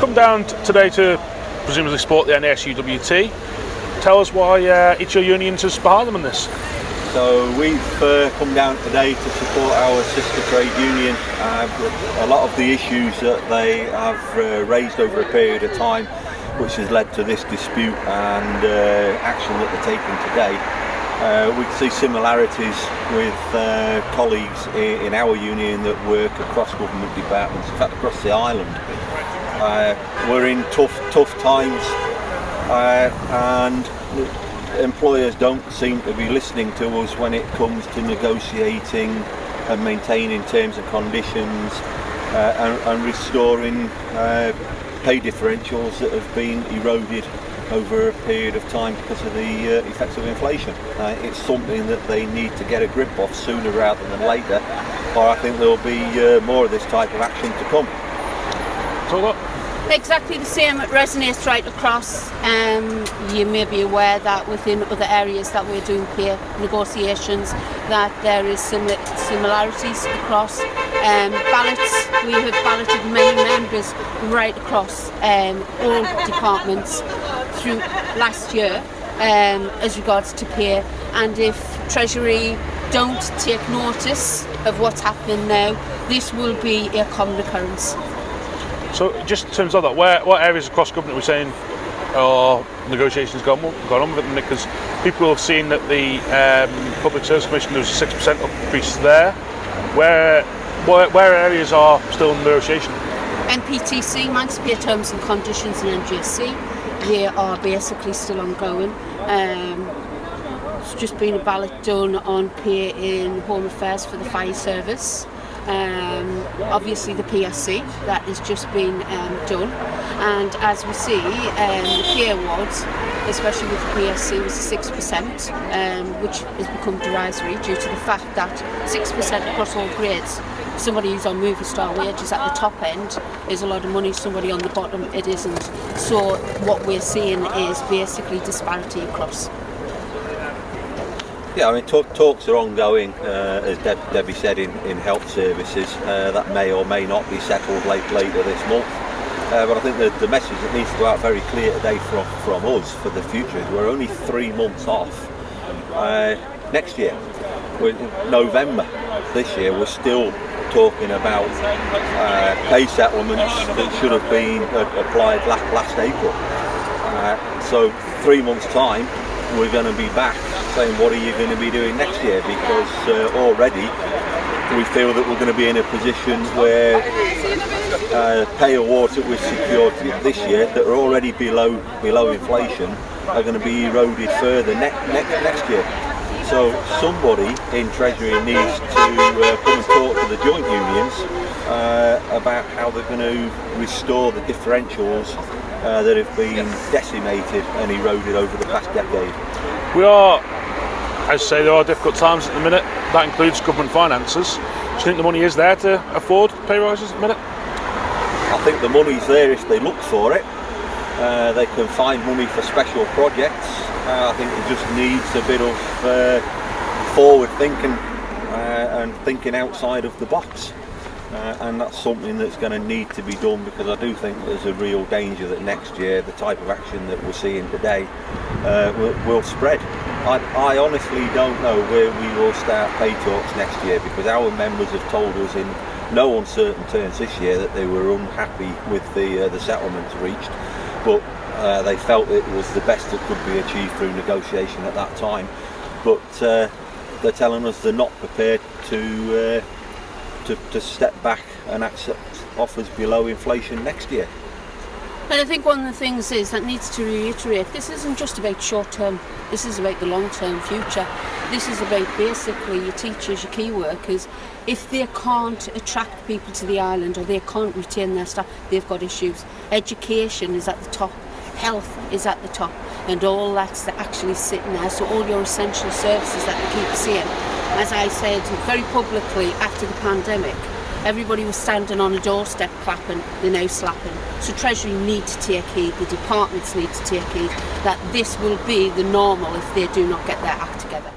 come down today to presumably support the NASUWT. Tell us why each of your unions is behind them in this. So we've come down today to support our sister trade union with a lot of the issues that they have raised over a period of time, which has led to this dispute and action that they're taking today. We can see similarities with colleagues in our union that work across government departments, in fact across the island. We're in tough times and employers don't seem to be listening to us when it comes to negotiating and maintaining terms and conditions and restoring pay differentials that have been eroded over a period of time because of the effects of inflation. It's something that they need to get a grip of sooner rather than later, or I think there'll be more of this type of action to come. So what? Exactly the same, it resonates right across. You may be aware that within other areas that we're doing peer negotiations that there is similarities across ballots. We have balloted many members right across all departments through last year as regards to peer, and if Treasury don't take notice of what's happening now, this will be a common occurrence. So just in terms of that, what areas across government are we saying are negotiations gone on with it? Because people have seen that the Public Service Commission, there was a 6% increase there. Where areas are still in negotiation? NPTC, Manx Pay Terms and Conditions, and NGSC, they are basically still ongoing. There's just been a ballot done on pay in Home Affairs for the fire service. Obviously the PSC, that has just been done, and as we see the pay awards, especially with the PSC, was 6%, which has become derisory due to the fact that 6% across all grades. Somebody who's on movie star wages at the top end is a lot of money, somebody on the bottom it isn't. So what we're seeing is basically disparity across. Yeah, I mean, talks are ongoing, as Debbie said, in health services. That may or may not be settled later this month. But I think the message that needs to go out very clear today from us for the future is we're only 3 months off. Next year, November this year, we're still talking about pay settlements that should have been applied last April. So 3 months' time, we're going to be back saying, what are you going to be doing next year? Because already we feel that we're going to be in a position where pay awards that we've secured this year that are already below inflation are going to be eroded further next year. So somebody in Treasury needs to come and talk to the joint unions about how they're going to restore the differentials that have been decimated and eroded over the past decade. We are, as I say, there are difficult times at the minute. That includes government finances. Do you think the money is there to afford pay rises at the minute? I think the money's there if they look for it. They can find money for special projects. I think it just needs a bit of forward thinking and thinking outside of the box. And that's something that's going to need to be done, because I do think there's a real danger that next year the type of action that we're seeing today will spread. I honestly don't know where we will start pay talks next year, because our members have told us in no uncertain terms this year that they were unhappy with the settlements reached, but they felt it was the best that could be achieved through negotiation at that time. But they're telling us they're not prepared to step back and accept offers below inflation next year. And I think one of the things is that needs to reiterate, this isn't just about short term, this is about the long term future. This is about basically your teachers, your key workers. If they can't attract people to the island, or they can't retain their staff, they've got issues. Education is at the top, health is at the top, and all that's actually sitting there. So all your essential services that we keep seeing. As I said very publicly after the pandemic, everybody was standing on a doorstep clapping, they're now slapping. So Treasury need to take heed, the departments need to take heed that this will be the normal if they do not get their act together.